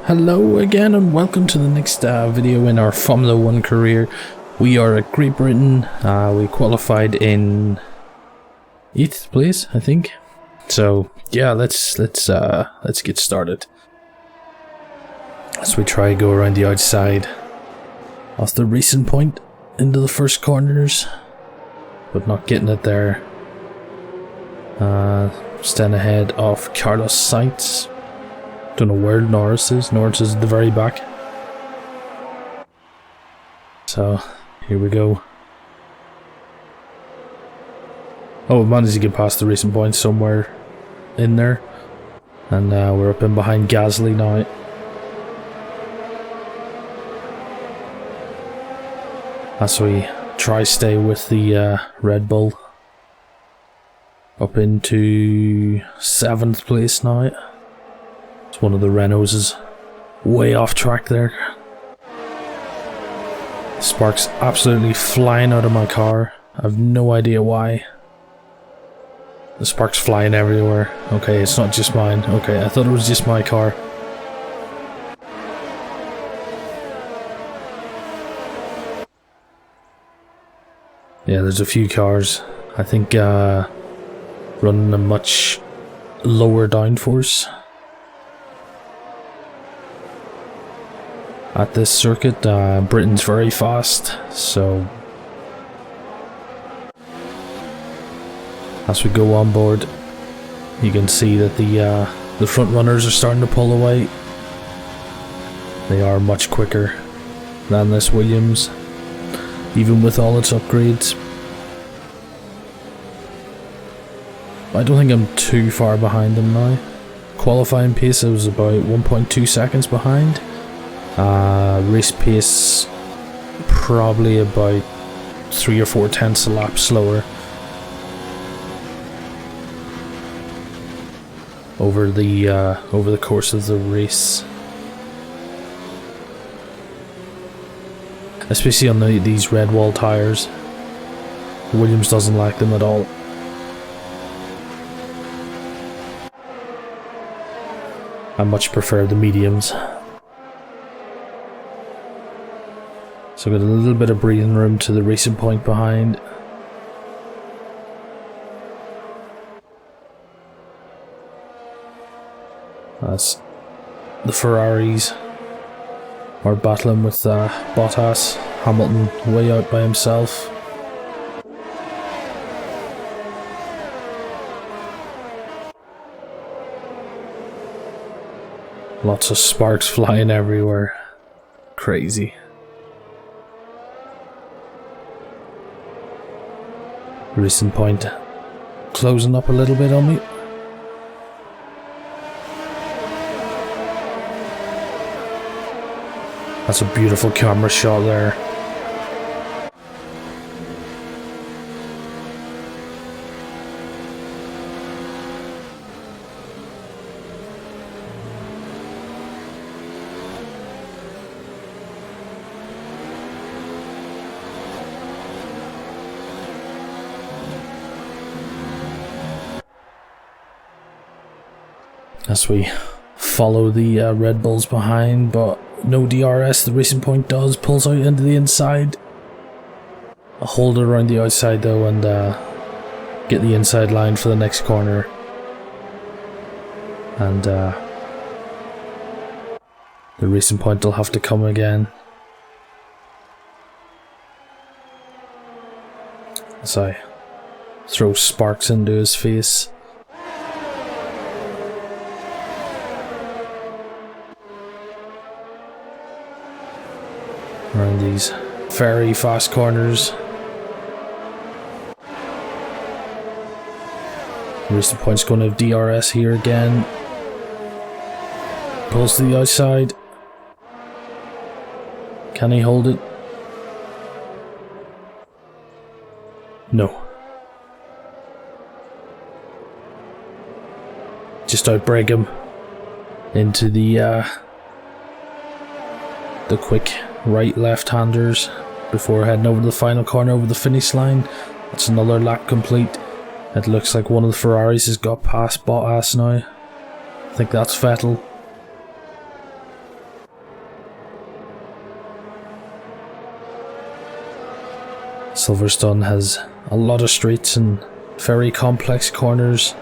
Hello again and welcome to the next video in our Formula 1 career. We are at Great Britain. We qualified in 8th place, I think. So yeah, let's get started. As we try to go around the outside off the racing point into the first corners, but not getting it there. Staying ahead of Carlos Sainz. Don't know where Norris is. Norris is at the very back. So here we go. Oh, we managed to get past the racing point somewhere in there, and we're up in behind Gasly now. As we try stay with the Red Bull. Up into 7th place now. It's one of the Renaults is way off track there. Sparks absolutely flying out of my car. I have no idea why. The sparks flying everywhere. Okay, it's not just mine. Okay, I thought it was just my car. Yeah, there's a few cars. I think running a much lower downforce at this circuit. Britain's very fast, so as we go on board, you can see that the front runners are starting to pull away. They are much quicker than this Williams, even with all its upgrades. I don't think I'm too far behind them now. Qualifying pace, I was about 1.2 seconds behind. Race pace, probably about 3 or 4 tenths a lap slower over the course of the race. Especially on these red wall tires. Williams doesn't like them at all. I much prefer the mediums. So got a little bit of breathing room to the racing point behind. As the Ferraris are battling with Bottas. Hamilton way out by himself. Lots of sparks flying everywhere. Crazy. Racing point closing up a little bit on me. That's a beautiful camera shot there. As we follow the Red Bulls behind, but no DRS. The racing point does, pulls out into the inside. I'll hold it around the outside though and get the inside line for the next corner. And the racing point will have to come again. As I throw sparks into his face. Around these very fast corners. Racing point's going to have DRS here again. Pulls to the outside. Can he hold it? No. Just outbrake him into the quick right left-handers before heading over to the final corner over the finish line. That's another lap complete. It looks like one of the Ferraris has got past Bottas now. I think that's Vettel. Silverstone has a lot of streets and very complex corners.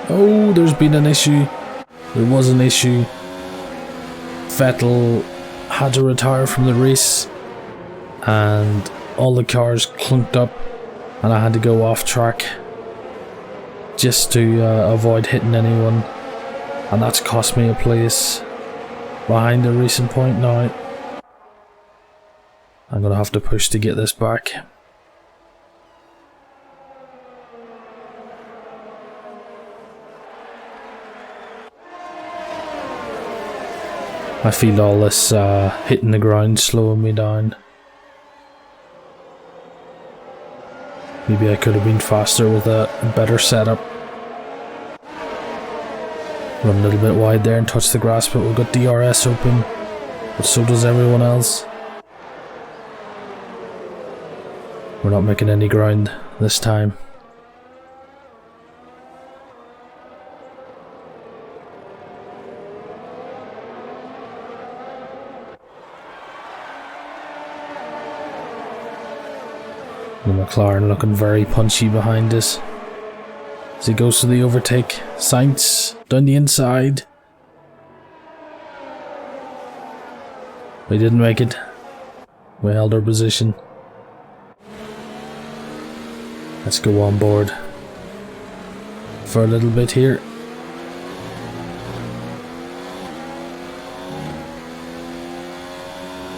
Oh, there's been an issue. There was an issue. Vettel had to retire from the race and all the cars clunked up and I had to go off track just to avoid hitting anyone, and that's cost me a place behind the racing point now. I'm gonna have to push to get this back. I feel all this hitting the ground slowing me down. Maybe I could have been faster with a better setup. Run a little bit wide there and touch the grass, but we've got DRS open, but so does everyone else. We're not making any ground this time. The McLaren looking very punchy behind us as he goes to the overtake. Sainz down the inside. We didn't make it. We held our position. Let's go on board for a little bit here.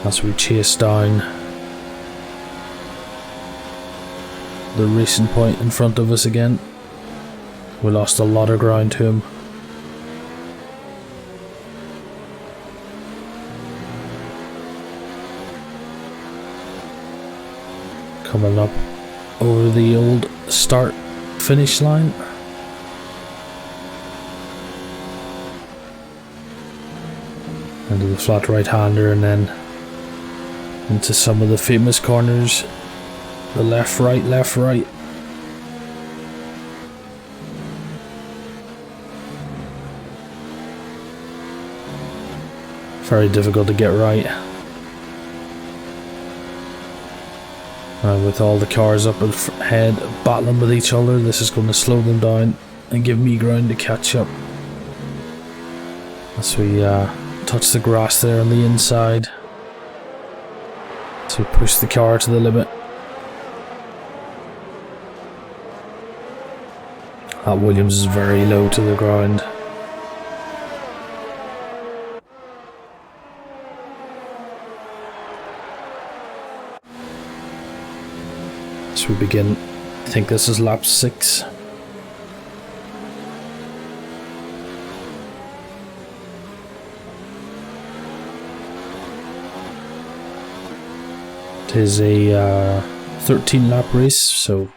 As we chase down the racing point in front of us again. We lost a lot of ground to him. Coming up over the old start finish line. Into the flat right hander and then into some of the famous corners. The left right, left right. Very difficult to get right. With all the cars up ahead battling with each other, this is going to slow them down and give me ground to catch up. As we touch the grass there on the inside. So push the car to the limit. That Williams is very low to the ground. As we begin, I think this is lap 6. It is a 13 lap race, so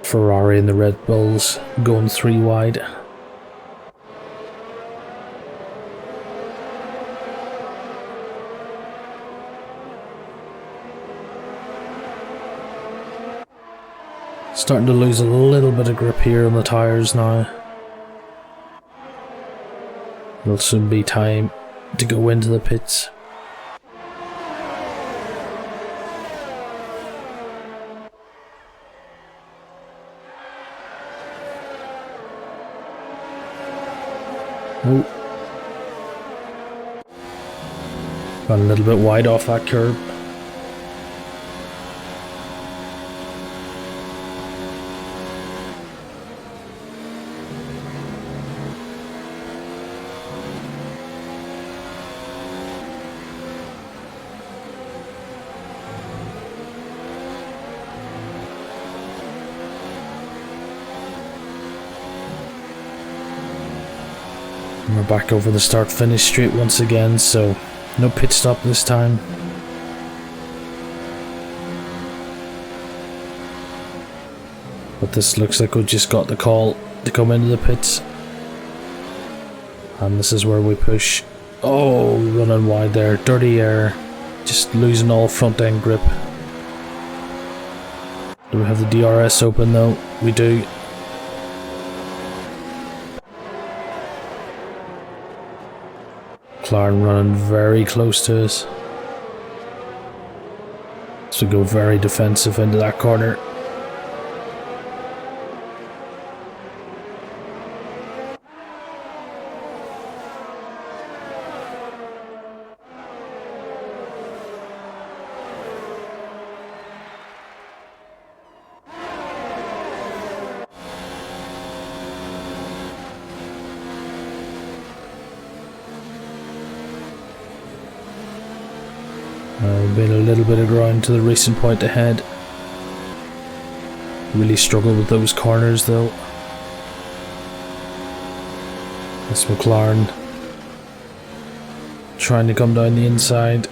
Ferrari and the Red Bulls going 3 wide. Starting to lose a little bit of grip here on the tyres now. It'll soon be time to go into the pits. Oh. Got a little bit wide off that curb. And we're back over the start finish straight once again, so no pit stop this time. But this looks like we just got the call to come into the pits. And this is where we push. Oh, running wide there, dirty air, just losing all front end grip. Do we have the DRS open though? We do. McLaren running very close to us. So go very defensive into that corner. Been a little bit of ground to the racing point ahead. Really struggled with those corners though. This McLaren trying to come down the inside.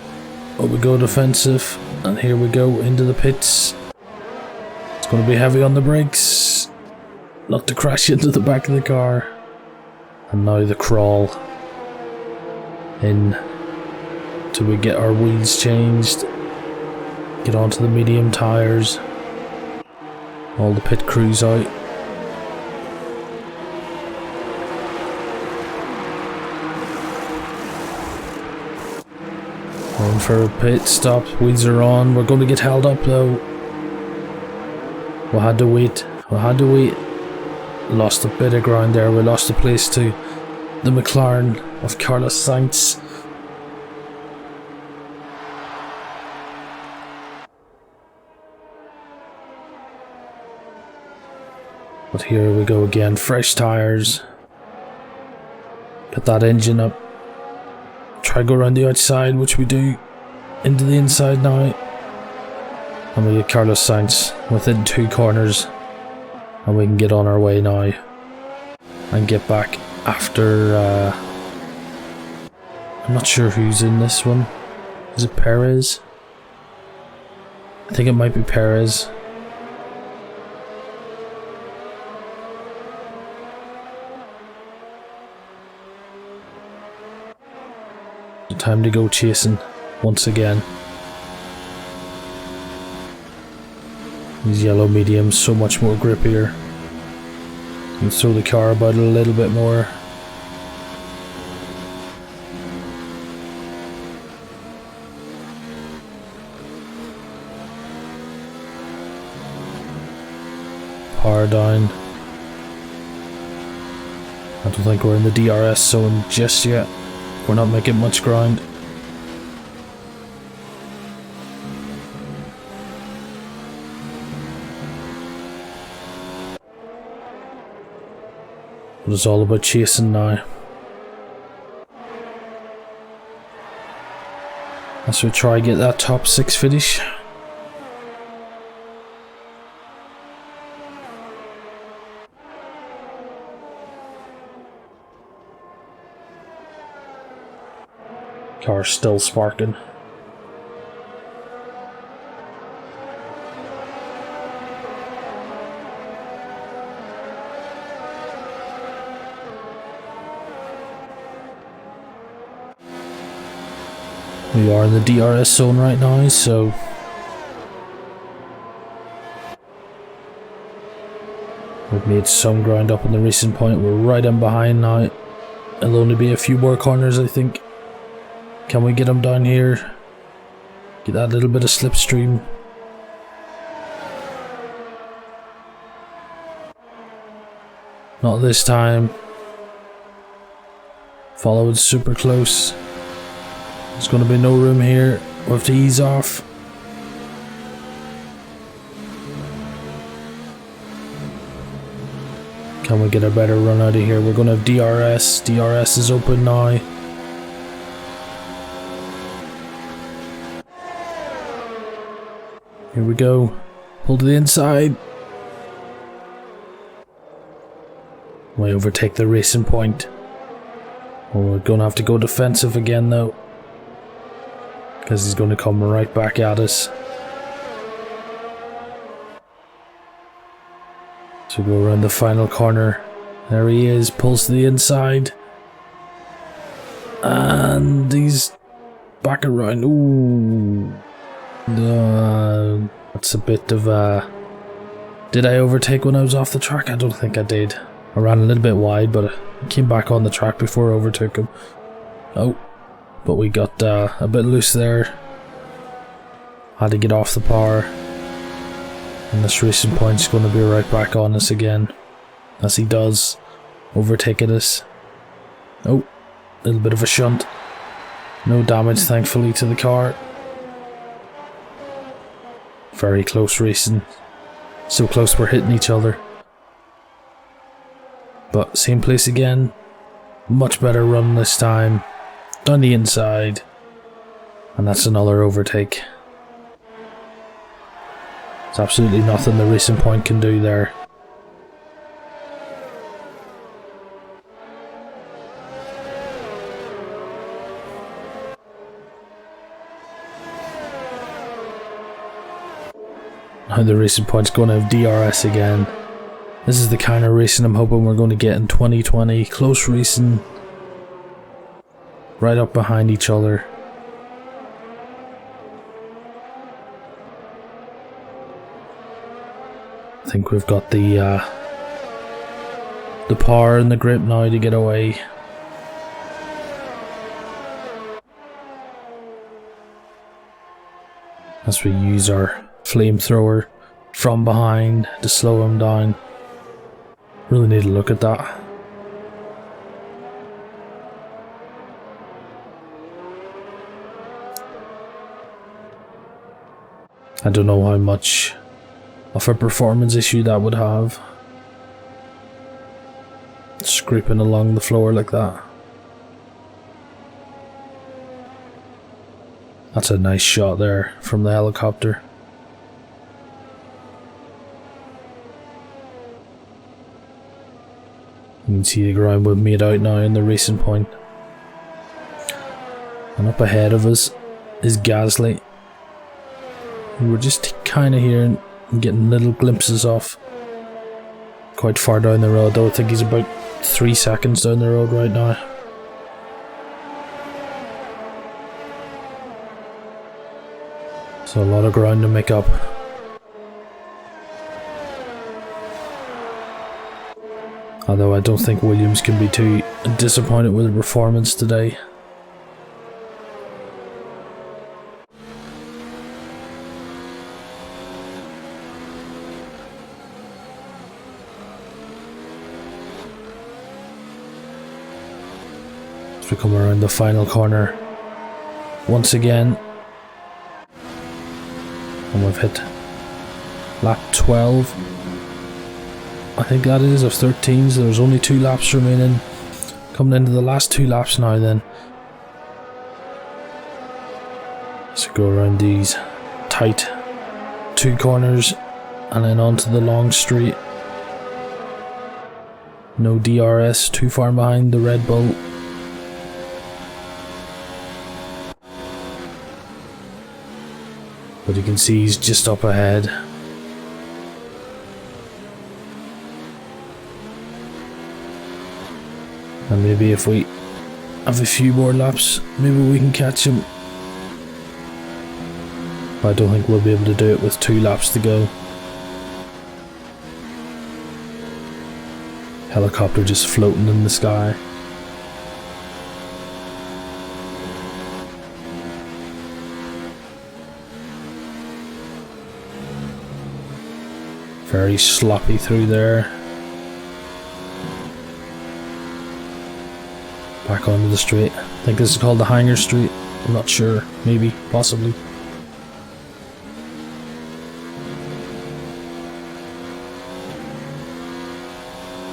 But we go defensive, and here we go into the pits. It's going to be heavy on the brakes, not to crash into the back of the car. And now the crawl in till we get our wheels changed, get onto the medium tyres, all the pit crews out. Going for a pit stop, wheels are on, we're going to get held up though. We had to wait, lost a bit of ground there, we lost the place to the McLaren of Carlos Sainz. But here we go again, fresh tyres. Get that engine up. Try to go around the outside, which we do. Into the inside now. And we get Carlos Sainz within 2 corners. And we can get on our way now. And get back after... I'm not sure who's in this one. Is it Perez? I think it might be Perez. Time to go chasing once again. These yellow mediums so much more grippier. You can throw the car about a little bit more. Power down. I don't think we're in the DRS zone just yet. We're not making much ground. But it's all about chasing now. As we try to get that top 6 finish. Car still sparking. We are in the DRS zone right now, so we've made some ground up on the racing point. We're right in behind now. It'll only be a few more corners, I think. Can we get him down here? Get that little bit of slipstream. Not this time. Followed super close. There's going to be no room here. We have to ease off. Can we get a better run out of here? We're going to have DRS. DRS is open now. Here we go. Pull to the inside. We overtake the racing point. Oh, we're going to have to go defensive again though, because he's going to come right back at us. So go around the final corner. There he is, pulls to the inside. And he's back around. Ooh. That's a bit of Did I overtake when I was off the track? I don't think I did. I ran a little bit wide, but I came back on the track before I overtook him. Oh, but we got a bit loose there. Had to get off the power, and this racing point's going to be right back on us again, as he does, overtaking us. Oh, a little bit of a shunt. No damage, thankfully, to the car. Very close racing. So close we're hitting each other. But same place again. Much better run this time. Down the inside. And that's another overtake. There's absolutely nothing the racing point can do there. Now the racing point's going to have DRS again. This is the kind of racing I'm hoping we're going to get in 2020. Close racing. Right up behind each other. I think we've got the power and the grip now to get away. As we use our flamethrower from behind to slow him down. Really need to look at that. I don't know how much of a performance issue that would have. Scraping along the floor like that. That's a nice shot there from the helicopter. You can see the ground we've made out now in the racing point. And up ahead of us is Gasly. We're just kind of hearing and getting little glimpses of. Quite far down the road though. I think he's about 3 seconds down the road right now. So a lot of ground to make up. Although I don't think Williams can be too disappointed with the performance today. As we come around the final corner once again. And we've hit lap 12. I think that is of 13, so there's only 2 laps remaining. Coming into the last 2 laps now then. So go around these tight 2 corners and then onto the long straight. No DRS, too far behind the Red Bull. But you can see he's just up ahead. And maybe if we have a few more laps, maybe we can catch him. But I don't think we'll be able to do it with 2 laps to go. Helicopter just floating in the sky. Very sloppy through there. Back onto the straight. I think this is called the Hanger Street. I'm not sure. Maybe. Possibly.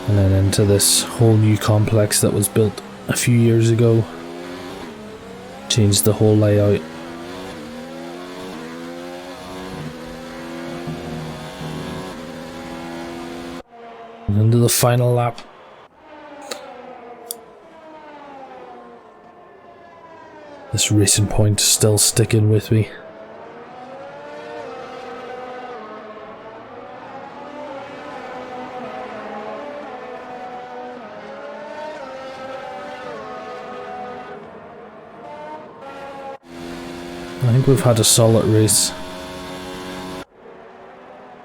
And then into this whole new complex that was built a few years ago. Changed the whole layout. And into the final lap. This racing point is still sticking with me. I think we've had a solid race.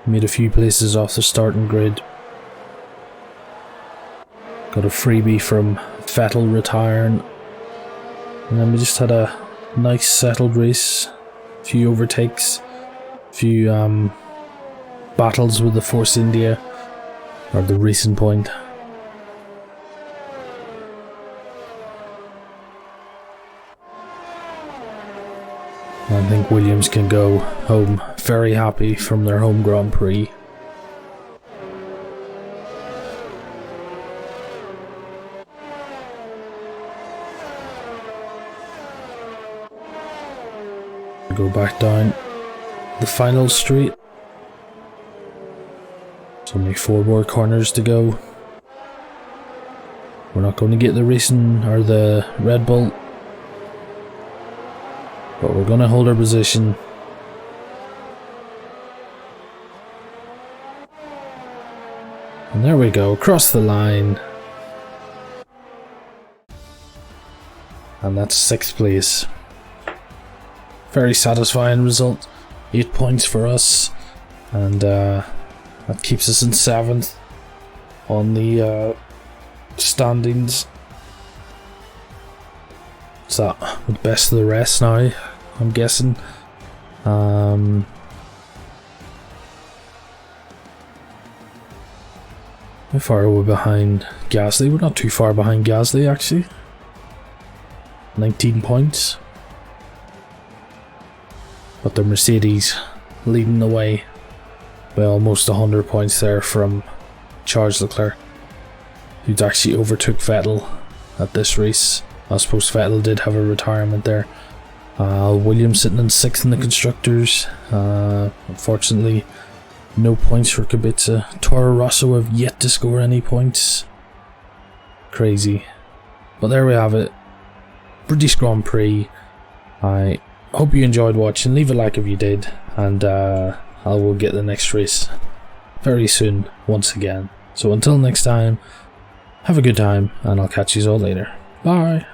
Made a few places off the starting grid. Got a freebie from Vettel retiring. And then we just had a nice settled race, a few overtakes, a few battles with the Force India, or the Racing Point. I think Williams can go home very happy from their home Grand Prix. Go back down the final straight. There's only 4 more corners to go. We're not going to get the racing or the Red Bull, but we're going to hold our position. And there we go, across the line. And that's 6th place. Very satisfying result. 8 points for us. And that keeps us in 7th on the standings. So with best of the rest now, I'm guessing. How far are we behind Gasly? We're not too far behind Gasly actually. 19 points. But the Mercedes leading the way by almost 100 points there from Charles Leclerc, who'd actually overtook Vettel at this race. I suppose Vettel did have a retirement there. Williams sitting in 6th in the Constructors. Unfortunately, no points for Kubica. Toro Rosso have yet to score any points. Crazy. But there we have it. British Grand Prix. I hope you enjoyed watching. Leave a like if you did. And I will get the next race very soon once again. So until next time, have a good time and I'll catch you all later. Bye.